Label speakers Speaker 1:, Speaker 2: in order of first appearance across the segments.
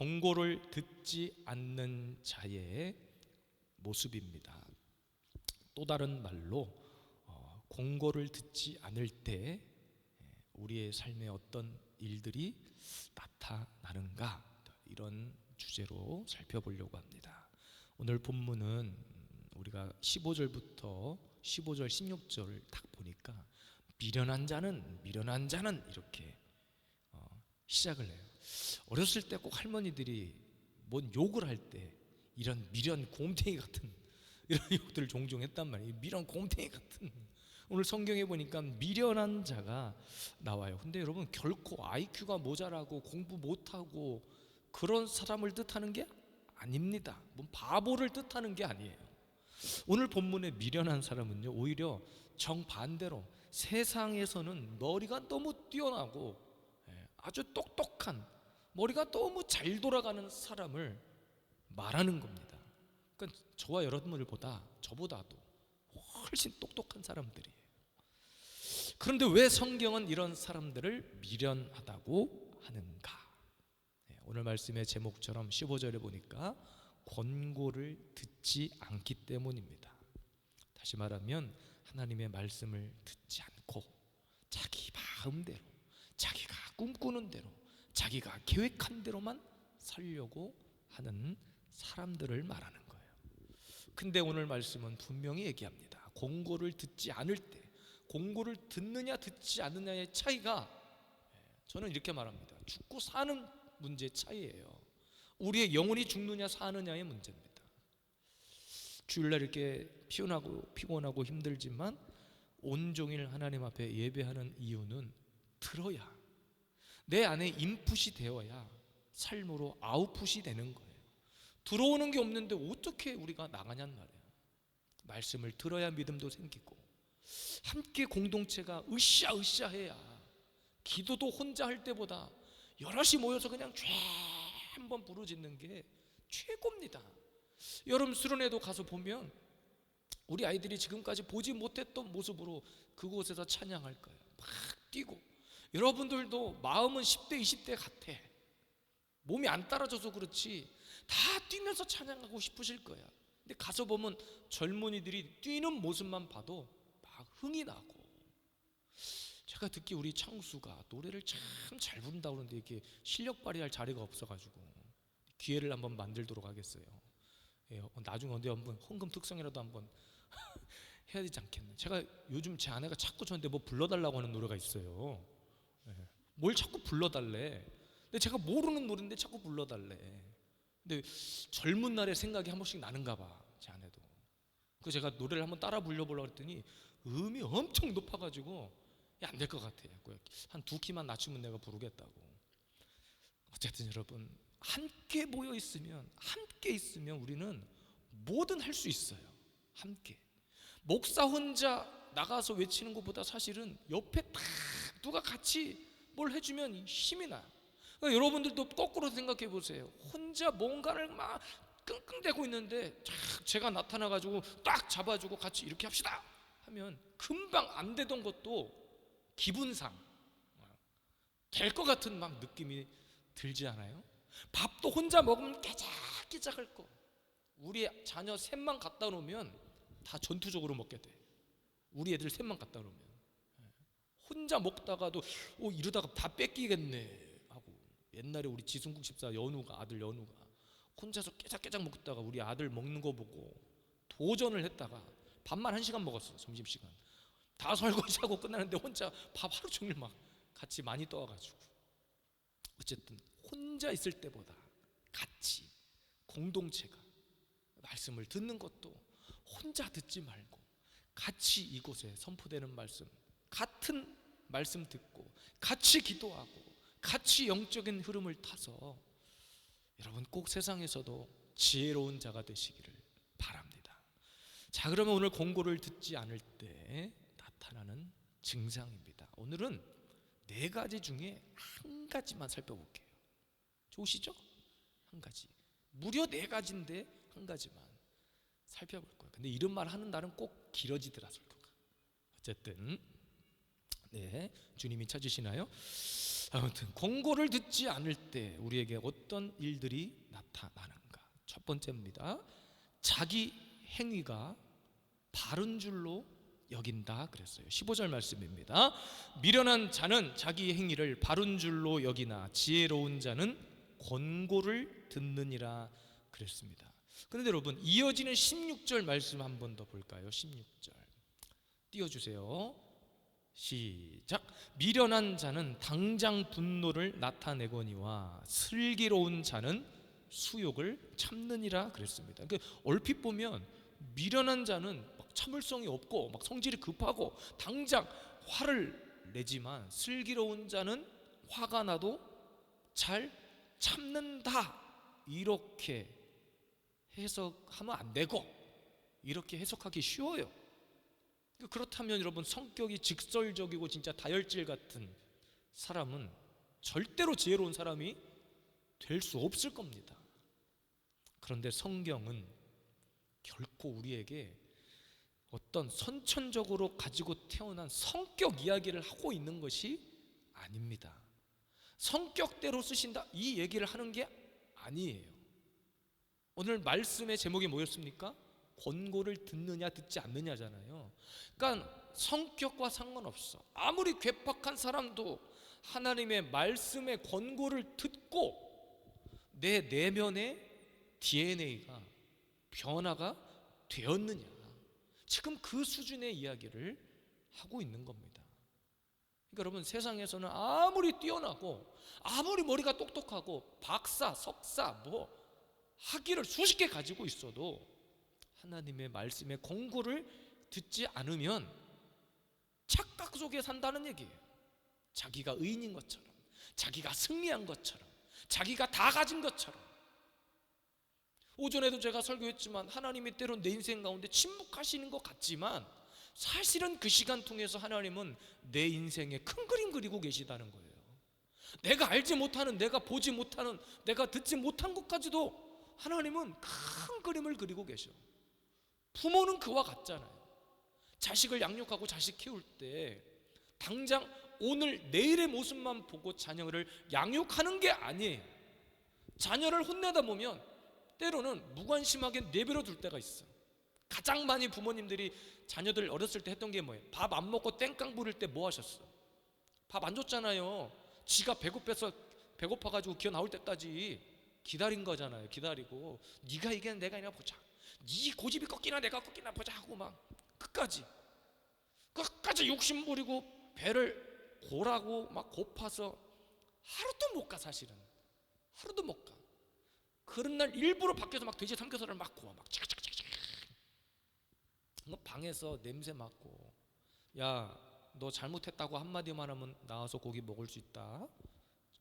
Speaker 1: 권고를 듣지 않는 자의 모습입니다. 또 다른 말로 권고를 듣지 않을 때 우리의 삶에 어떤 일들이 나타나는가, 이런 주제로 살펴보려고 합니다. 오늘 본문은 우리가 15절부터 15절 16절을 딱 보니까 미련한 자는 이렇게 시작을 해요. 어렸을 때 꼭 할머니들이 뭔 욕을 할 때 이런 미련 곰탱이 같은 이런 욕들을 종종 했단 말이에요. 미련 곰탱이 같은. 오늘 성경에 보니까 미련한 자가 나와요. 근데 여러분, 결코 IQ가 모자라고 공부 못하고 그런 사람을 뜻하는 게 아닙니다. 뭔 바보를 뜻하는 게 아니에요. 오늘 본문의 미련한 사람은요, 오히려 정반대로 세상에서는 머리가 너무 뛰어나고 아주 똑똑한, 머리가 너무 잘 돌아가는 사람을 말하는 겁니다. 그러니까 저와 여러분들보다, 저보다도 훨씬 똑똑한 사람들이에요. 그런데 왜 성경은 이런 사람들을 미련하다고 하는가? 오늘 말씀의 제목처럼 15절에 보니까 권고를 듣지 않기 때문입니다. 다시 말하면 하나님의 말씀을 듣지 않고 자기 마음대로, 자기가 꿈꾸는 대로, 자기가 계획한 대로만 살려고 하는 사람들을 말하는 거예요. 근데 오늘 말씀은 분명히 얘기합니다. 권고를 듣지 않을 때, 권고를 듣느냐 듣지 않느냐의 차이가, 저는 이렇게 말합니다. 죽고 사는 문제의 차이예요. 우리의 영혼이 죽느냐 사느냐의 문제입니다. 주일날 이렇게 피곤하고 힘들지만 온종일 하나님 앞에 예배하는 이유는 들어야, 내 안에 인풋이 되어야 삶으로 아웃풋이 되는 거예요. 들어오는 게 없는데 어떻게 우리가 나가냔 말이에요. 말씀을 들어야 믿음도 생기고, 함께 공동체가 으쌰으쌰 해야, 기도도 혼자 할 때보다 여럿이 모여서 그냥 죄 한번 부르짖는 게 최고입니다. 여러분, 수련회도 가서 보면 우리 아이들이 지금까지 보지 못했던 모습으로 그곳에서 찬양할 거예요. 막 뛰고. 여러분들도 마음은 10대 20대 같아. 몸이 안 따라줘서 그렇지 다 뛰면서 찬양하고 싶으실 거야. 근데 가서 보면 젊은이들이 뛰는 모습만 봐도 막 흥이 나고. 제가 듣기 우리 창수가 노래를 참 잘 부른다고 그러는데 이렇게 실력 발휘할 자리가 없어가지고 기회를 한번 만들도록 하겠어요. 나중에 언제 한번 헌금 특성이라도 한번 해야 되지 않겠나. 제가 요즘 제 아내가 자꾸 저한테 뭐 불러달라고 하는 노래가 있어요. 뭘 자꾸 불러달래. 근데 제가 모르는 노래인데 자꾸 불러달래. 근데 젊은 날의 생각이 한 번씩 나는가 봐, 제 아내도. 그래서 제가 노래를 한번 따라 불러보려고 했더니 음이 엄청 높아가지고 안 될 것 같아. 한 2키만 낮추면 내가 부르겠다고. 어쨌든 여러분, 함께 모여 있으면, 함께 있으면 우리는 뭐든 할 수 있어요. 함께. 목사 혼자 나가서 외치는 것보다 사실은 옆에 딱 누가 같이 뭘 해주면 힘이 나요. 그러니까 여러분들도 거꾸로 생각해 보세요. 혼자 뭔가를 막 끙끙대고 있는데 제가 나타나가지고 딱 잡아주고 같이 이렇게 합시다 하면 금방 안 되던 것도 기분상 될 것 같은 막 느낌이 들지 않아요? 밥도 혼자 먹으면 깨작깨작할 거. 우리 자녀 셋만 갖다 놓으면 다 전투적으로 먹게 돼. 우리 애들 셋만 갖다 놓으면. 혼자 먹다가도 이러다가 다 뺏기겠네 하고. 옛날에 우리 지순국 집사 아들 연우가 혼자서 깨작깨작 먹다가 우리 아들 먹는 거 보고 도전을 했다가 밥만 1시간 먹었어. 점심시간 다 설거지하고 끝나는데 혼자 밥 하루 종일 막 같이 많이 떠와가지고. 어쨌든 혼자 있을 때보다 같이 공동체가 말씀을 듣는 것도 혼자 듣지 말고 같이 이곳에 선포되는 말씀, 같은 말씀 듣고 같이 기도하고 같이 영적인 흐름을 타서 여러분 꼭 세상에서도 지혜로운 자가 되시기를 바랍니다. 자, 그러면 오늘 권고를 듣지 않을 때 나타나는 증상입니다. 오늘은 4가지 중에 한 가지만 살펴볼게요. 좋으시죠? 한 가지. 무려 4가지인데 한 가지만 살펴볼 거예요. 근데 이런 말 하는 날은 꼭 길어지더라 설교가. 어쨌든 네, 주님이 찾으시나요? 아무튼 권고를 듣지 않을 때 우리에게 어떤 일들이 나타나는가? 첫 번째입니다. 자기 행위가 바른 줄로 여긴다 그랬어요. 15절 말씀입니다. 미련한 자는 자기 행위를 바른 줄로 여기나 지혜로운 자는 권고를 듣느니라 그랬습니다. 그런데 여러분, 이어지는 16절 말씀 한 번 더 볼까요? 16절 띄워주세요. 시작. 미련한 자는 당장 분노를 나타내거니와 슬기로운 자는 수욕을 참느니라 그랬습니다. 그러니까 얼핏 보면 미련한 자는 막 참을성이 없고 막 성질이 급하고 당장 화를 내지만, 슬기로운 자는 화가 나도 잘 참는다, 이렇게 해석하면 안 되고 이렇게 해석하기 쉬워요. 그렇다면 여러분, 성격이 직설적이고 진짜 다혈질 같은 사람은 절대로 지혜로운 사람이 될 수 없을 겁니다. 그런데 성경은 결코 우리에게 어떤 선천적으로 가지고 태어난 성격 이야기를 하고 있는 것이 아닙니다. 성격대로 쓰신다, 이 얘기를 하는 게 아니에요. 오늘 말씀의 제목이 뭐였습니까? 권고를 듣느냐 듣지 않느냐잖아요. 그러니까 성격과 상관없어. 아무리 괴팍한 사람도 하나님의 말씀의 권고를 듣고 내 내면의 DNA가 변화가 되었느냐, 지금 그 수준의 이야기를 하고 있는 겁니다. 그러니까 여러분, 세상에서는 아무리 뛰어나고 아무리 머리가 똑똑하고 박사, 석사 뭐 학위를 수십 개 가지고 있어도 하나님의 말씀의 권고를 듣지 않으면 착각 속에 산다는 얘기예요. 자기가 의인인 것처럼, 자기가 승리한 것처럼, 자기가 다 가진 것처럼. 오전에도 제가 설교했지만 하나님이 때론 내 인생 가운데 침묵하시는 것 같지만 사실은 그 시간 통해서 하나님은 내 인생에 큰 그림 그리고 계시다는 거예요. 내가 알지 못하는, 내가 보지 못하는, 내가 듣지 못한 것까지도 하나님은 큰 그림을 그리고 계셔. 부모는 그와 같잖아요. 자식을 양육하고 자식 키울 때 당장 오늘 내일의 모습만 보고 자녀를 양육하는 게 아니에요. 자녀를 혼내다 보면 때로는 무관심하게 내버려 둘 때가 있어. 가장 많이 부모님들이 자녀들 어렸을 때 했던 게 뭐예요? 밥 안 먹고 땡깡 부릴 때 뭐 하셨어? 밥 안 줬잖아요. 지가 배고파가지고 기어 나올 때까지 기다린 거잖아요. 기다리고 네가 이기나 내가 이기나 보자, 네 고집이 꺾이나 내가 꺾이나 보자 하고 막 끝까지 욕심 부리고 배를 고라고 막 고파서 하루도 못 가. 사실은 하루도 못 가. 그런 날 일부러 밖에서 막 돼지 삼겹살을 막 구워, 막 치크치크치크 방에서 냄새 맡고, 야 너 잘못했다고 한마디만 하면 나와서 고기 먹을 수 있다,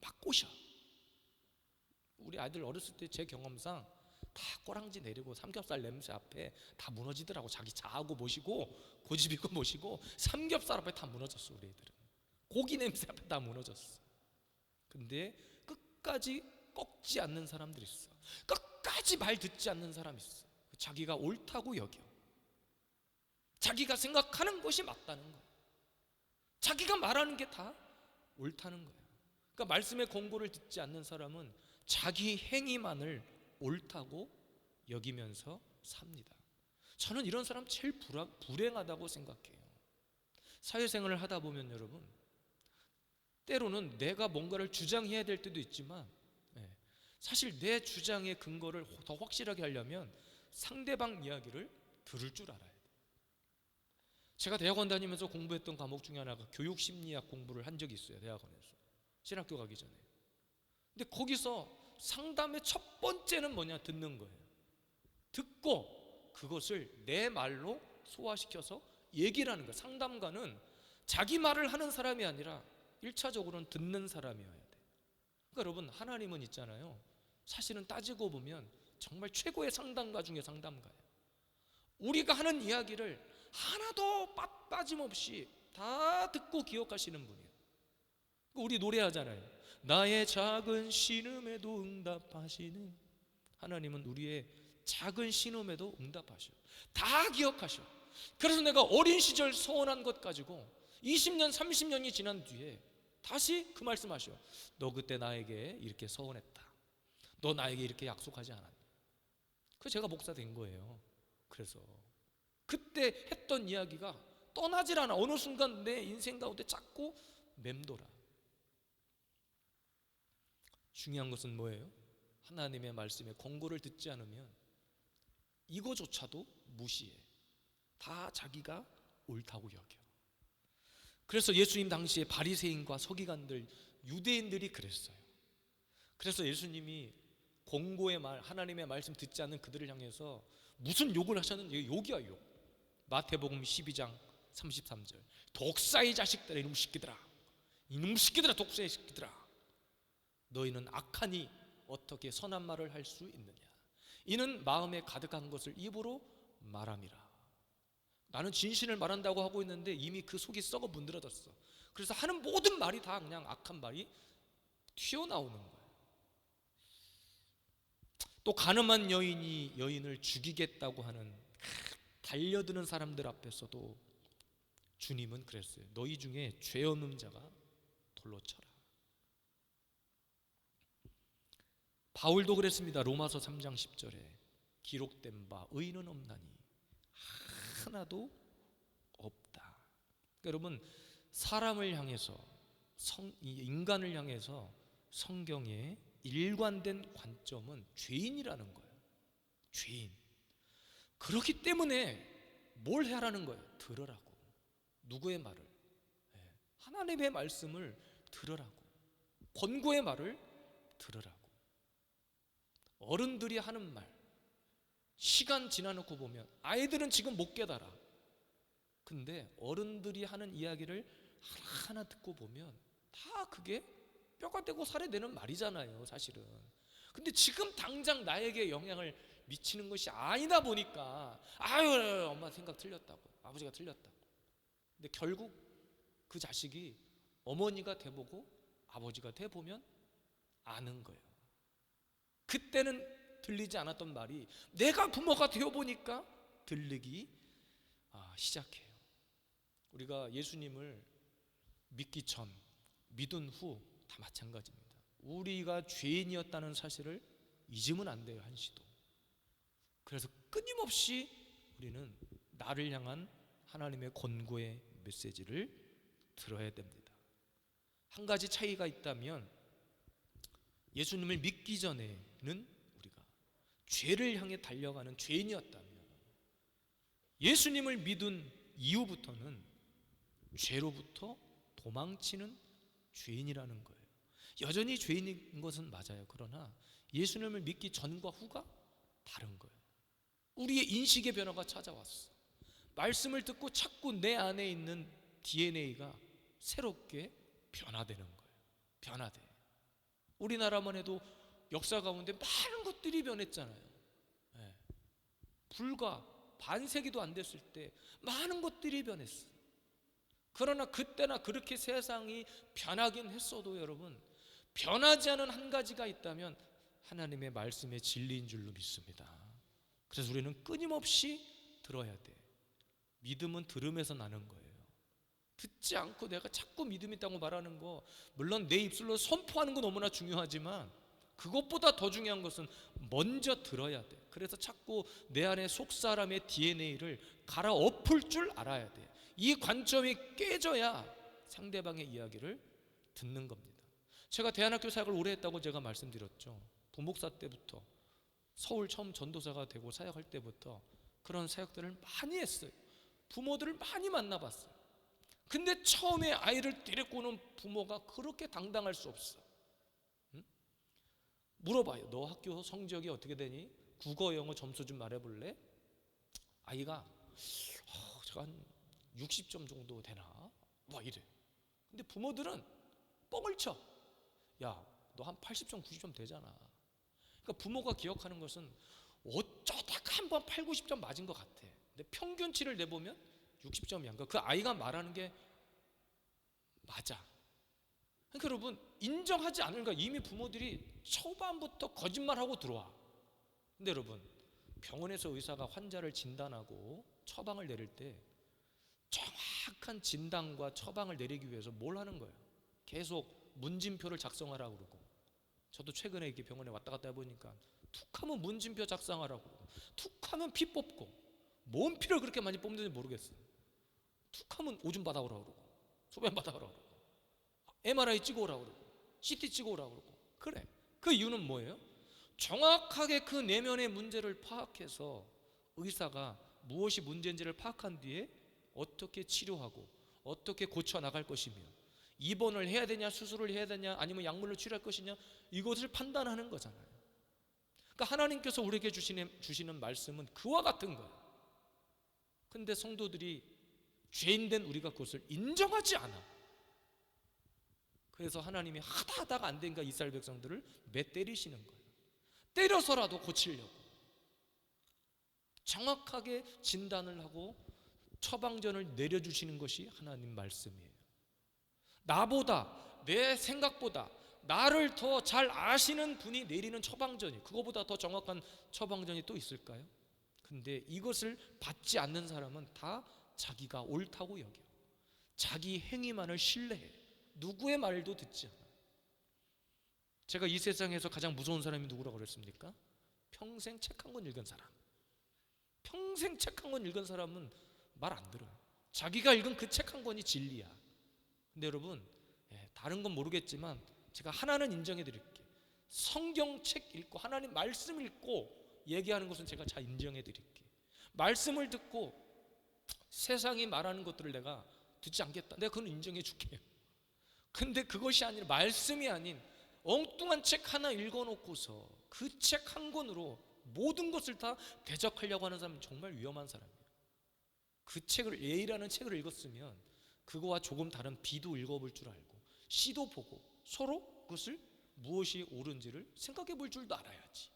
Speaker 1: 막 꼬셔. 우리 아이들 어렸을 때 제 경험상 다 꼬랑지 내리고 삼겹살 냄새 앞에 다 무너지더라고. 자기 자하고 모시고 고집있고 모시고 삼겹살 앞에 다 무너졌어. 우리 애들은 고기 냄새 앞에 다 무너졌어. 근데 끝까지 꺾지 않는 사람들이 있어. 끝까지 말 듣지 않는 사람이 있어. 자기가 옳다고 여겨. 자기가 생각하는 것이 맞다는 거야. 자기가 말하는 게 다 옳다는 거야. 그러니까 말씀의 권고를 듣지 않는 사람은 자기 행위만을 옳다고 여기면서 삽니다. 저는 이런 사람 제일 불행하다고 생각해요. 사회생활을 하다 보면 여러분, 때로는 내가 뭔가를 주장해야 될 때도 있지만 사실 내 주장의 근거를 더 확실하게 하려면 상대방 이야기를 들을 줄 알아야 돼. 제가 대학원 다니면서 공부했던 과목 중에 하나가 교육심리학 공부를 한 적이 있어요. 대학원에서 신학교 가기 전에. 근데 거기서 상담의 첫 번째는 뭐냐? 듣는 거예요. 듣고 그것을 내 말로 소화시켜서 얘기를 하는 거예요. 상담가는 자기 말을 하는 사람이 아니라 1차적으로는 듣는 사람이어야 돼. 그러니까 여러분, 하나님은 있잖아요, 사실은 따지고 보면 정말 최고의 상담가 중에 상담가예요. 우리가 하는 이야기를 하나도 빠짐없이 다 듣고 기억하시는 분이에요. 우리 노래하잖아요. 나의 작은 신음에도 응답하시는 하나님은 우리의 작은 신음에도 응답하셔. 다 기억하셔. 그래서 내가 어린 시절 소원한 것 가지고 20년, 30년이 지난 뒤에 다시 그 말씀하셔. 너 그때 나에게 이렇게 서운했다. 너 나에게 이렇게 약속하지 않았냐. 그 제가 목사 된 거예요. 그래서 그때 했던 이야기가 떠나질 않아. 어느 순간 내 인생 가운데 자꾸 맴돌아. 중요한 것은 뭐예요? 하나님의 말씀에 권고를 듣지 않으면 이거조차도 무시해. 다 자기가 옳다고 여겨. 그래서 예수님 당시에 바리새인과 서기관들, 유대인들이 그랬어요. 그래서 예수님이 권고의 말, 하나님의 말씀 듣지 않는 그들을 향해서 무슨 욕을 하셨는지, 욕이야 욕. 마태복음 12장 33절. 독사의 자식들아, 이놈 새끼들아, 이놈 새끼들아, 독사의 새끼들아, 너희는 악하니 어떻게 선한 말을 할 수 있느냐. 이는 마음에 가득한 것을 입으로 말함이라. 나는 진실을 말한다고 하고 있는데 이미 그 속이 썩어 문드러졌어. 그래서 하는 모든 말이 다 그냥 악한 말이 튀어나오는 거예요. 또 가늠한 여인이 여인을 죽이겠다고 하는 달려드는 사람들 앞에서도 주님은 그랬어요. 너희 중에 죄 없는 자가 돌로 쳐라. 바울도 그랬습니다. 로마서 3장 10절에 기록된 바 의인은 없나니 하나도 없다. 그러니까 여러분, 사람을 향해서, 인간을 향해서 성경의 일관된 관점은 죄인이라는 거예요. 죄인. 그렇기 때문에 뭘 해라는 거예요? 들으라고. 누구의 말을? 하나님의 말씀을 들으라고. 권고의 말을 들으라고. 어른들이 하는 말, 시간 지나놓고 보면 아이들은 지금 못 깨달아. 근데 어른들이 하는 이야기를 하나하나 듣고 보면 다 그게 뼈가 되고 살이 되는 말이잖아요, 사실은. 근데 지금 당장 나에게 영향을 미치는 것이 아니다 보니까 아유, 엄마 생각 틀렸다고, 아버지가 틀렸다고. 근데 결국 그 자식이 어머니가 돼보고 아버지가 돼보면 아는 거예요. 그때는 들리지 않았던 말이 내가 부모가 되어보니까 들리기 시작해요. 우리가 예수님을 믿기 전, 믿은 후 다 마찬가지입니다. 우리가 죄인이었다는 사실을 잊으면 안 돼요, 한시도. 그래서 끊임없이 우리는 나를 향한 하나님의 권고의 메시지를 들어야 됩니다. 한 가지 차이가 있다면, 예수님을 믿기 전에는 우리가 죄를 향해 달려가는 죄인이었다면, 예수님을 믿은 이후부터는 죄로부터 도망치는 죄인이라는 거예요. 여전히 죄인인 것은 맞아요. 그러나 예수님을 믿기 전과 후가 다른 거예요. 우리의 인식의 변화가 찾아왔어. 말씀을 듣고 자꾸 내 안에 있는 DNA가 새롭게 변화되는 거예요. 변화돼. 우리나라만 해도 역사 가운데 많은 것들이 변했잖아요. 불과 반세기도 안 됐을 때 많은 것들이 변했어. 그러나 그때나 그렇게 세상이 변하긴 했어도 여러분, 변하지 않은 한 가지가 있다면 하나님의 말씀의 진리인 줄로 믿습니다. 그래서 우리는 끊임없이 들어야 돼. 믿음은 들음에서 나는 거예요. 듣지 않고 내가 자꾸 믿음 있다고 말하는 거, 물론 내 입술로 선포하는 건 너무나 중요하지만 그것보다 더 중요한 것은 먼저 들어야 돼. 그래서 자꾸 내 안에 속사람의 DNA를 갈아엎을 줄 알아야 돼. 이 관점이 깨져야 상대방의 이야기를 듣는 겁니다. 제가 대안학교 사역을 오래 했다고 제가 말씀드렸죠. 부목사 때부터, 서울 처음 전도사가 되고 사역할 때부터 그런 사역들을 많이 했어요. 부모들을 많이 만나봤어요. 근데 처음에 아이를 데리고 오는 부모가 그렇게 당당할 수 없어. 응? 물어봐요. 너 학교 성적이 어떻게 되니? 국어, 영어 점수 좀 말해볼래? 아이가 제가 한 60점 정도 되나? 막 이래. 근데 부모들은 뻥을 쳐. 야, 너 한 80점, 90점 되잖아. 그러니까 부모가 기억하는 것은 어쩌다가 한번 8, 90점 맞은 것 같아. 근데 평균치를 내보면 60점이야. 그러니까 그 아이가 말하는 게 맞아. 그러니까 여러분, 인정하지 않으니까 이미 부모들이 초반부터 거짓말하고 들어와. 근데 여러분, 병원에서 의사가 환자를 진단하고 처방을 내릴 때 정확한 진단과 처방을 내리기 위해서 뭘 하는 거예요? 계속 문진표를 작성하라고 그러고, 저도 최근에 이렇게 병원에 왔다 갔다 해보니까 툭하면 문진표 작성하라고, 툭하면 피 뽑고, 뭔 피를 그렇게 많이 뽑는지 모르겠어요. 툭하면 오줌 받아오라고 그러고, 소변 받아오라고 그러고, MRI 찍어오라고 그러고, CT 찍어오라고 그러고. 그래, 그 이유는 뭐예요? 정확하게 그 내면의 문제를 파악해서 의사가 무엇이 문제인지를 파악한 뒤에 어떻게 치료하고 어떻게 고쳐나갈 것이며, 입원을 해야 되냐, 수술을 해야 되냐, 아니면 약물로 치료할 것이냐, 이것을 판단하는 거잖아요. 그러니까 하나님께서 우리에게 주시는 말씀은 그와 같은 거예요. 근데 성도들이, 죄인된 우리가 그것을 인정하지 않아. 그래서 하나님이 하다가 안 되니까 이스라엘 백성들을 때리시는 거예요. 때려서라도 고치려고. 정확하게 진단을 하고 처방전을 내려주시는 것이 하나님 말씀이에요. 나보다, 내 생각보다 나를 더 잘 아시는 분이 내리는 처방전이, 그거보다 더 정확한 처방전이 또 있을까요? 근데 이것을 받지 않는 사람은 다 자기가 옳다고 여겨. 자기 행위만을 신뢰해. 누구의 말도 듣지 않아. 제가 이 세상에서 가장 무서운 사람이 누구라고 그랬습니까? 평생 책 한 권 읽은 사람. 평생 책 한 권 읽은 사람은 말 안 들어요. 자기가 읽은 그 책 한 권이 진리야. 근데 여러분, 다른 건 모르겠지만 제가 하나는 인정해 드릴게요. 성경 책 읽고 하나님 말씀 읽고 얘기하는 것은 제가 잘 인정해 드릴게요. 말씀을 듣고 세상이 말하는 것들을 내가 듣지 않겠다, 내가 그건 인정해 줄게요. 근데 그것이 아니라, 말씀이 아닌 엉뚱한 책 하나 읽어놓고서 그 책 한 권으로 모든 것을 다 대적하려고 하는 사람은 정말 위험한 사람이에요. 그 책을, A라는 책을 읽었으면 그거와 조금 다른 B도 읽어볼 줄 알고, C도 보고 서로 그것을 무엇이 옳은지를 생각해 볼 줄도 알아야지.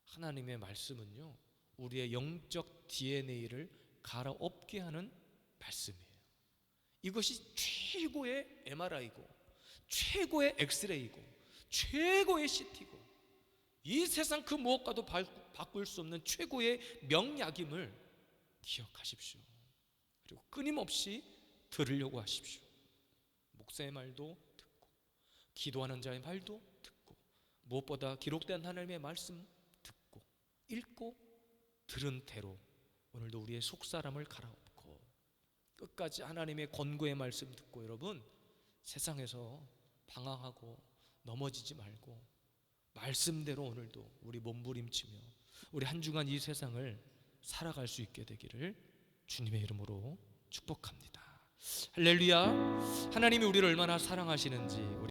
Speaker 1: 하나님의 말씀은요, 우리의 영적 DNA를 갈아엎게 하는 말씀이에요. 이것이 최고의 MRI고 최고의 엑스레이고 최고의 CT고 이 세상 그 무엇과도 바꿀 수 없는 최고의 명약임을 기억하십시오. 그리고 끊임없이 들으려고 하십시오. 목사의 말도 듣고, 기도하는 자의 말도 듣고, 무엇보다 기록된 하나님의 말씀 듣고, 읽고, 들은 대로 오늘도 우리의 속사람을 갈아엎고 끝까지 하나님의 권고의 말씀 듣고, 여러분, 세상에서 방황하고 넘어지지 말고 말씀대로 오늘도 우리 몸부림치며 우리 한 주간 이 세상을 살아갈 수 있게 되기를 주님의 이름으로 축복합니다. 할렐루야. 하나님이 우리를 얼마나 사랑하시는지 우리